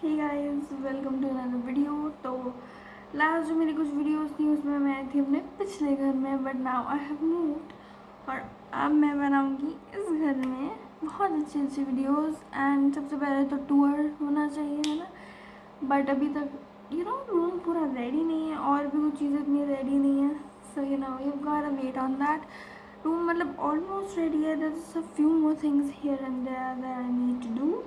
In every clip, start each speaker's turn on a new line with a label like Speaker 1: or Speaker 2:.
Speaker 1: Hey guys, welcome to another video. तो last जो मेरी कुछ वीडियोस थी उसमें मैं थी अपने पिछले घर में, but now I have moved और अब मैं बनाऊंगी इस घर में बहुत अच्छी अच्छी वीडियोस। एंड सबसे पहले तो टूर होना चाहिए, है ना। बट अभी तक रूम पूरा रेडी नहीं है और भी कुछ चीज़ें इतनी रेडी नहीं है। So you got a wait on that. Room मतलब ऑलमोस्ट रेडी है। There is a few more things here and there that I need to do.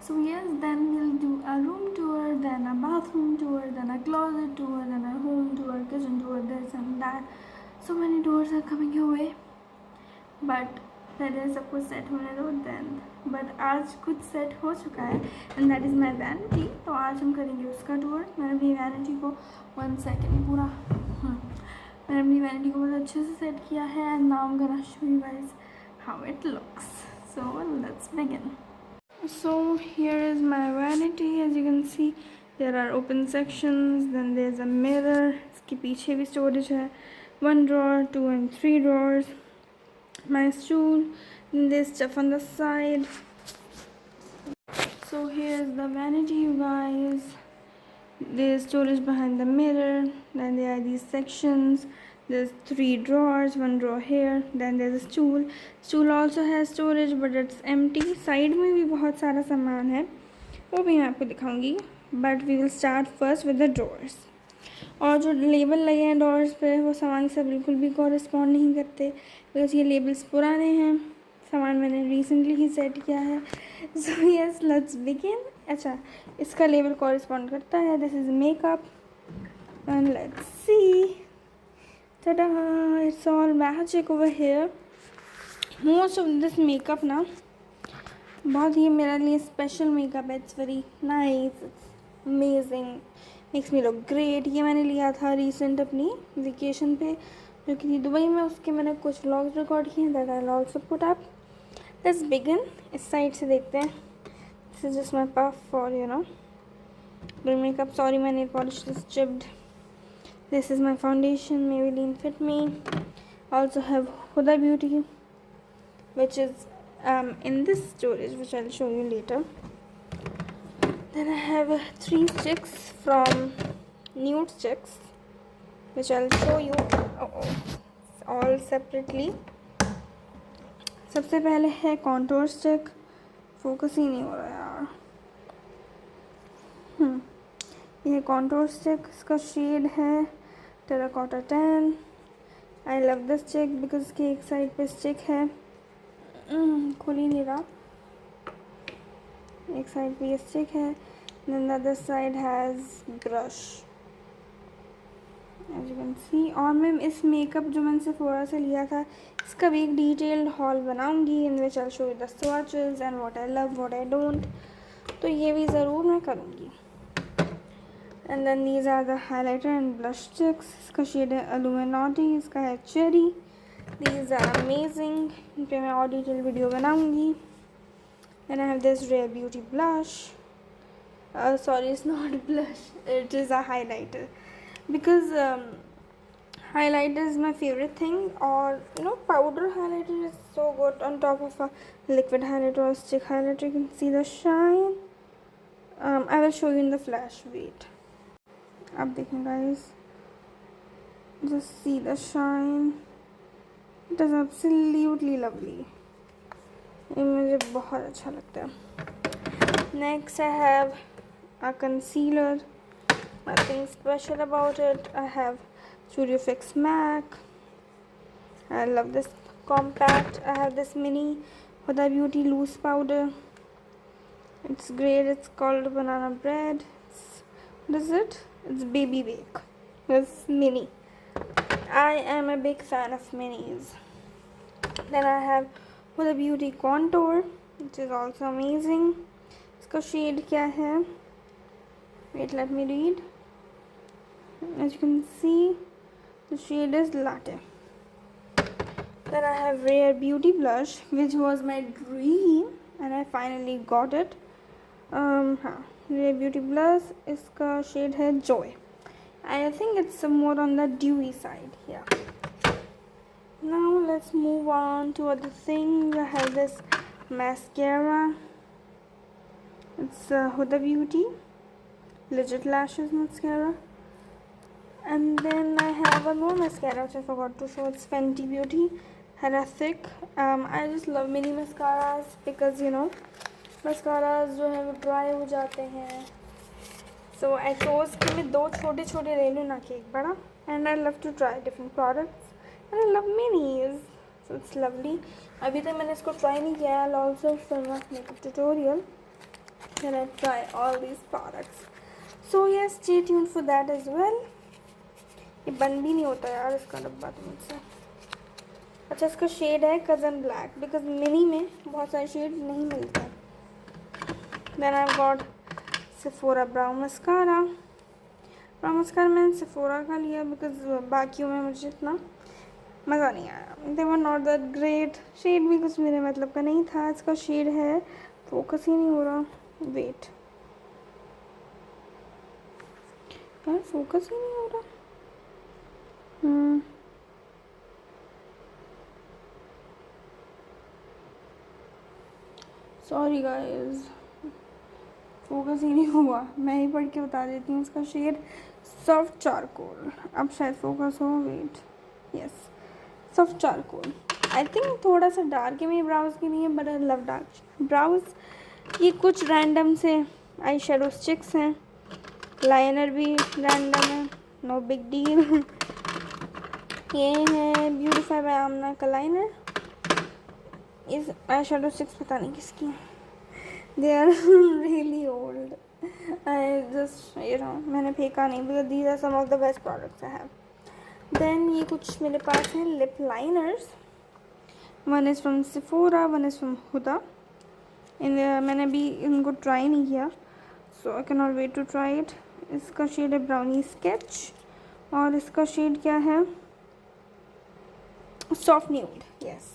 Speaker 1: So yes, then we'll do a room tour, then a bathroom tour, then a closet tour, then a home tour, kitchen tour, this and that. So many tours are coming your way. But पहले सब कुछ set होने दो then. But आज कुछ set हो चुका है and that is my vanity. तो आज हम करेंगे उसका टूर. मैंने अपनी vanity को 1 second पूरा मैंने अपनी vanity को बहुत अच्छे से सेट किया है and now I'm gonna show you guys how it looks. So let's begin. So here is my vanity. As you can see, there are open sections, then there's a mirror. इसके पीछे भी storage है. 1 drawer, 2 and 3 drawers. My stool. Then there's stuff on the side. So here's the vanity, you guys. There's storage behind the mirror. Then there are these sections. There's 3 drawers, 1 drawer here. Then there's a stool. Stool also has storage, but it's empty. Side में भी बहुत सारा सामान है, वो भी मैं आपको दिखाऊंगी. But we will start first with the drawers. और जो लेबल लगे हैं डोर्स पे वो सामान से बिल्कुल भी कॉरेस्पॉन्ड नहीं करते, बिकॉज ये लेबल्स पुराने हैं. सामान मैंने रिसेंटली ही सेट किया है. So yes, let's begin. अच्छा, इसका लेबल कॉरेस्पॉन्ड करता है. This is makeup and let's see. tada, it's all magic over here. Most of this makeup ना बहुत ही मेरे लिए स्पेशल मेकअप है. It's very nice, it's amazing, makes me look great. ये मैंने लिया था रिसेंट अपनी वेकेशन पे जो कि थी दुबई में. उसके मैंने कुछ व्लॉग्स रिकॉर्ड किए हैं, that I will also put up. Let's begin. इस साइड से देखते हैं. This is just my puff for makeup. Sorry, my nail polish is chipped. This is my foundation, Maybelline Fit Me. Also have Huda Beauty, which is in this storage, which I'll show you later. Then I have 3 sticks from Nude Sticks, which I'll show you all separately. सबसे पहले है contour stick. Focus ही नहीं हो रहा यार. ये contour stick, इसका shade है terracotta 10. I love this stick because इसकी एक साइड पे स्टिक है, खुल ही नहीं रहा. एक साइड पे ये स्टिक है. Then the other side has brush, as you can see. और मैं इस मेकअप जो मैंने सेफोरा से लिया था इसका भी एक डिटेल्ड हॉल बनाऊंगी, in which I show you the swatches and what I love, what I don't. तो ये भी ज़रूर मैं करूँगी. And then these are the highlighter and blush sticks. इसका शेड है Illuminati, इसका है Cherry. These are amazing. इन पे मैं और डिटेल वीडियो बनाऊंगी. Then I have this Rare Beauty blush. Sorry, it's not blush. It is a highlighter. Because highlighter is my favorite thing. Or powder highlighter is so good on top of a liquid highlighter or stick highlighter. You can see the shine. I will show you in the flash. Wait. अब देखें guys, just see the shine. It is absolutely lovely. ये मुझे बहुत अच्छा लगता है. Next I have a concealer. Nothing special about it. I have Studio Fix Mac. I love this compact. I have this mini Huda Beauty loose powder. It's great. It's called Banana Bread. What is it? It's Baby Bake. It's mini. I am a big fan of minis. Then I have Huda Beauty Contour, which is also amazing. इसका shade क्या है? Wait, let me read. As you can see, the shade is Latte. Then I have Rare Beauty Blush, which was my dream, and I finally got it. Rare Beauty Blush, इसका shade है Joy. I think it's more on the dewy side here. Now let's move on to other things. I have this mascara. It's Huda Beauty Legit Lashes Mascara. And then I have one more mascara which I forgot to show. It's Fenty Beauty Herathic. I just love mini mascaras because you know mascaras जो है वो dry हो जाते हैं. So I chose कि मैं 2 छोटे छोटे ले लूँ ना कि एक बड़ा. And I love to try different products. And I love minis. So it's lovely. अभी तक मैंने इसको try नहीं किया. I'll also film a makeup tutorial. Then I try all these products. So yes, stay tuned for that as well. ये बंद भी नहीं होता यार इसका डब्बा तो मुझसे. अच्छा इसका शेड है कज़न ब्लैक बिकॉज मिनी में बहुत सारे शेड नहीं मिलते. Then I got Sephora brown mascara. Brown mascara मैंने सेफोरा का लिया बिकॉज बाकियों में मुझे इतना मज़ा नहीं आया. They were not that great. Shade भी कुछ मेरे मतलब का नहीं था. इसका शेड है फोकस ही नहीं हो रहा. वेट यार फोकस ही नहीं हो रहा. सॉरी गाइस फोकस ही नहीं हुआ. मैं ही पढ़ के बता देती हूँ. इसका शेड सॉफ्ट चारकोल. अब शायद फोकस हो. Wait yes soft charcoal. I think थोड़ा सा डार्क है मेरी ब्राउज के लिए but I love dark brows. ये कुछ रैंडम से आई शेडो स्टिक्स हैं. लाइनर भी रैंडम है. No big deal. ये है ब्यूटीफाई बाय आमना का लाइनर. इस आई शेडो स्टिक्स पता नहीं किसकी हैं. They are really old. I just you know मैंने फेंका नहीं because these are some of the best products I have. Then ये कुछ मेरे पास हैं lip liners. One is from Sephora one is from Huda. मैंने अभी इनको ट्राई नहीं किया so I can not wait to try it. इसका शेड है ब्राउनी स्केच और इसका शेड क्या है सॉफ्ट न्यूड. यस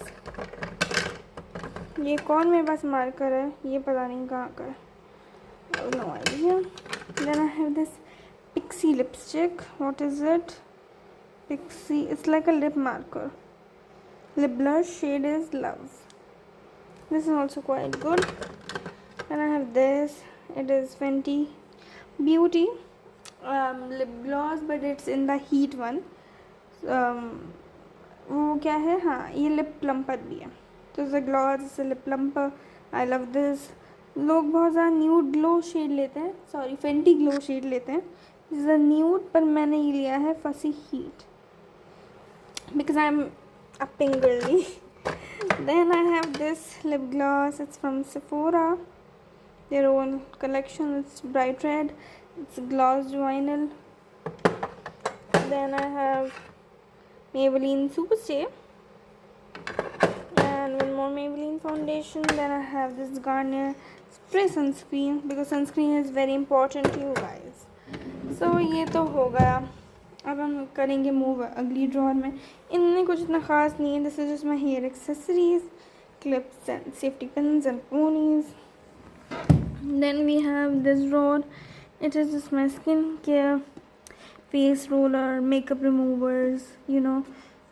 Speaker 1: ये कौन मेरे पास मार्कर है ये पता नहीं कहाँ का है. No idea. Then I have this Pixi lipstick. What is it? Pixi. It's like a lip marker. Lip blush. Shade is love. This is also quite good. Then I have this. It is Fenty Beauty lip gloss but it's in the heat one. वो क्या है. हाँ ये lip plumper भी है. तो इस gloss इस lip plumper. I love this. लोग बहुत ज़्यादा न्यूड ग्लो शेड लेते हैं. सॉरी फेंटी ग्लो शेड लेते हैं. दिस इज़ अ न्यूड पर मैंने ये लिया है fuchsia heat because I am a pink girly. Then I have this lip gloss. It's from Sephora. their own collection. It's bright red. It's gloss vinyl. Then I have Maybelline Superstay and one more Maybelline foundation. Then I have this Garnier spray sunscreen because sunscreen is very important to you guys. So ये तो हो गया. अब हम करेंगे move अगली drawer में. इनमें कुछ इतना ख़ास नहीं है. This is just my hair accessories, clips and safety pins and ponies. Then we have this drawer. It is just my skincare, face roller, makeup removers, you know,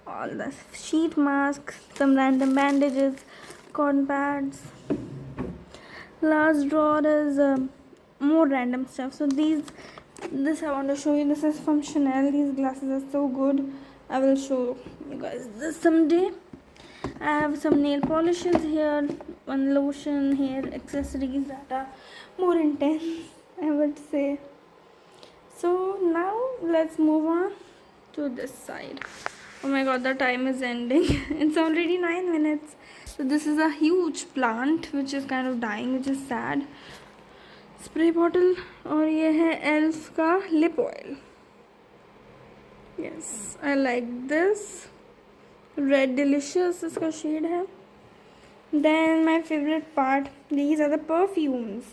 Speaker 1: all the sheet masks, some random bandages, cotton pads. Last drawer is more random stuff. So this I want to show you. This is from Chanel. These glasses are so good. I will show you guys this someday. I have some nail polishes here, one lotion, hair accessories that are more intense, I would say. So now let's move on to this side. Oh my god, the time is ending. It's already 9 minutes. So this is a huge plant which is kind of dying, which is sad. Spray bottle. और ये है ELF का lip oil. Yes, I like this. Red Delicious इसका shade है. Then my favorite part, these are the perfumes.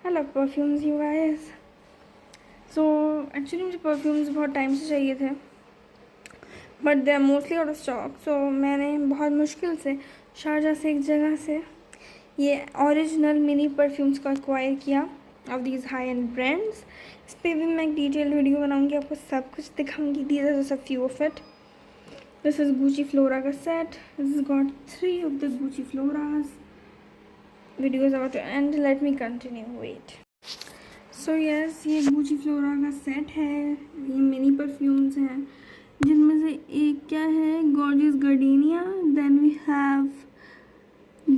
Speaker 1: I love perfumes you guys. So actually मुझे perfumes बहुत time से चाहिए थे but they are mostly out of stock. So मैंने बहुत मुश्किल से शारजा से एक जगह से ये ओरिजिनल मिनी परफ्यूम्स को एक्वायर किया of these high end brands. इस पर भी मैं एक डिटेल वीडियो बनाऊंगी, आपको सब कुछ दिखाऊंगी. These are just a few of it. This is Gucci Flora का set. This has got 3 of the Gucci Floras. video is about to end. Let me continue. Wait. So yes, ये Gucci flora का set है. ये mini perfumes हैं जिनमें से एक क्या है, gorgeous gardenia, then we have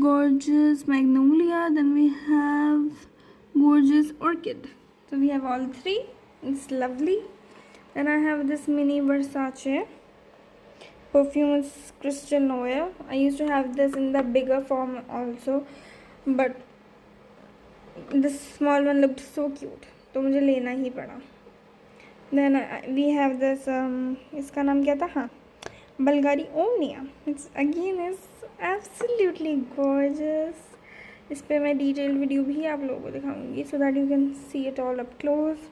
Speaker 1: gorgeous magnolia, then we have gorgeous orchid. So we have all three. It's lovely. Then I have this mini Versace perfume. It's Crystal Noir. I used to have this in the bigger form also, but this small one looked so cute, तो मुझे लेना ही पड़ा. Then we have this इसका नाम क्या था, हाँ, Bulgari Omnia. It's again is absolutely gorgeous. इस पर मैं डिटेल्ड वीडियो भी आप लोगों को दिखाऊंगी so that you can see it all up close.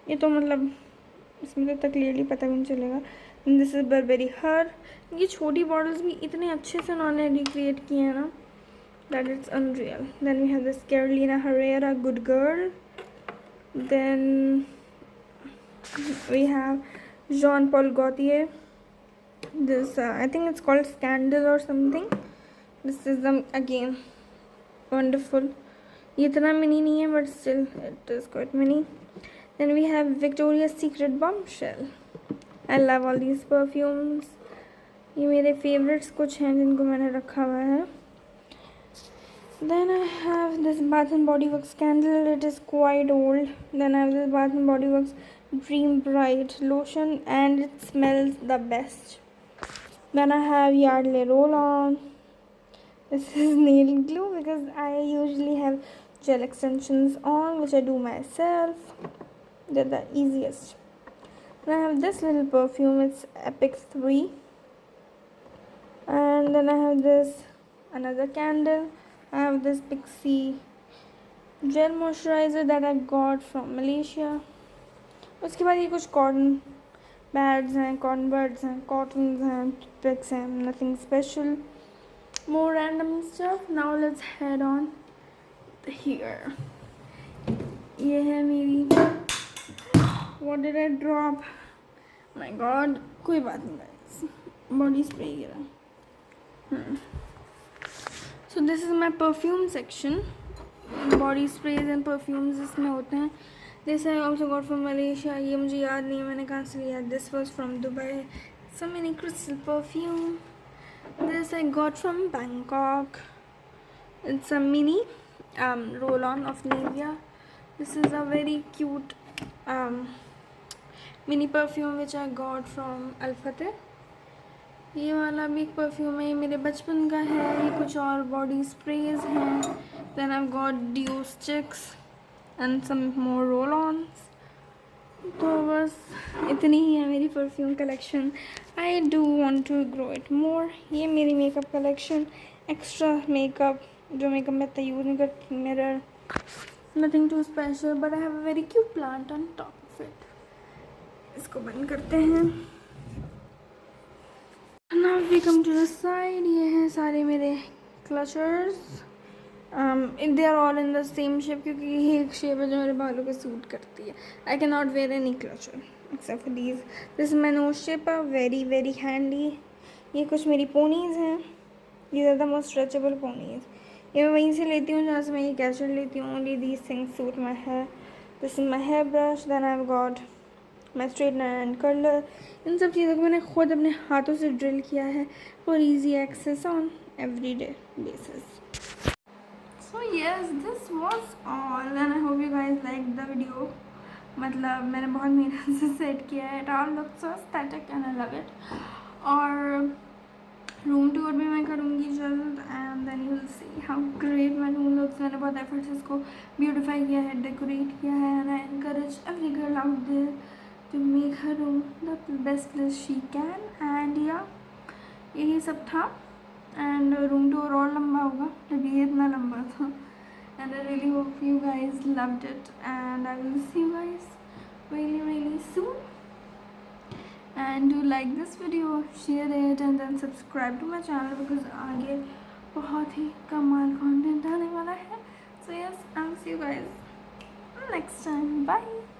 Speaker 1: ये तो मतलब इसमें तो क्लियरली पता भी नहीं चलेगा. दिस इज बर्बेरी हर. ये छोटी बॉटल्स भी इतने अच्छे से उन्होंने रिक्रिएट किए हैं ना, that it's unreal. Then we have this Carolina Herrera Good Girl. Then we have Jean Paul Gaultier. This I think it's called Scandal or something. This is again wonderful. ये इतना मिनी नहीं है but still it is quite mini. Then we have Victoria's Secret Bombshell. I love all these perfumes. ये मेरे favorites कुछ हैं जिनको मैंने रखा हुआ है. Then I have this Bath and Body Works candle. It is quite old. Then I have this Bath and Body Works Dream Bright lotion and it smells the best. Then I have Yardley Roll-On. This is nail glue because I usually have gel extensions on, which I do myself. They're the easiest. Then I have this little perfume. It's Epic 3. And then I have this another candle. I have this Pixie gel moisturizer that I got from Malaysia. उसके बाद ये कुछ cotton pads हैं, cotton buds हैं, cottons हैं, toothpicks हैं, nothing special. More random stuff. Now let's head on here. ये है मेरी. What did I drop? My God. कोई बात नहीं guys. Body spray गिरा. So this is my perfume section. Body sprays and perfumes इसमें होते हैं. This I also got from Malaysia. ये मुझे याद नहीं है मैंने कहाँ से लिया. This was from Dubai. So many crystal perfume. This I got from Bangkok. It's a mini roll-on of Nivea. This is a very cute mini perfume which I got from Al Fateh. ये वाला भी एक perfume है, ये मेरे बचपन का है. ये कुछ और बॉडी स्प्रेज हैं. Then I've got Dio sticks and some more roll-ons. तो बस इतनी ही है मेरी perfume collection. I do want to grow it more. ये मेरी मेकअप कलेक्शन. एक्स्ट्रा मेकअप जो मेकअप मैं इतना यूज़ नहीं करती. Mirror, nothing too special but I have a very cute plant on top of it. इसको बंद करते हैं. Now we come to the side. ये हैं सारे मेरे clutchers. They are all in the same shape क्योंकि ये एक शेप है जो मेरे बालों पे सूट करती है. I cannot wear any clutcher except for these. This is my nose shaper. Very very handy. ये कुछ मेरी ponies हैं. These are the most stretchable ponies. ये मैं वहीं से लेती हूँ जहाँ से मैं ये कैचर लेती हूँ. Only these things suit my hair. This is my hairbrush. Then I've got my straightener and curler. इन सब चीज़ों को मैंने खुद अपने हाथों से ड्रिल किया है for easy access on everyday basis. So yes, this was all and I hope you guys liked the video. मतलब मैंने बहुत मेहनत से सेट किया है. It all looks so aesthetic and I love it. और रूम टूर भी मैं करूँगी जल्द and then you'll see how great my room looks. मैंने बहुत एफर्ट से इसको ब्यूटिफाई किया है, डेकोरेट किया है and I encourage every girl out there to make her room the best place she can. And yeah, यही सब था. And room tour और लंबा होगा जब ये इतना लंबा था. And I really hope you guys loved it and I will see you guys really soon. And do like this video, share it and then subscribe to my channel because आगे बहुत ही कमाल content आने वाला है. So yes, I'll see you guys next time. Bye.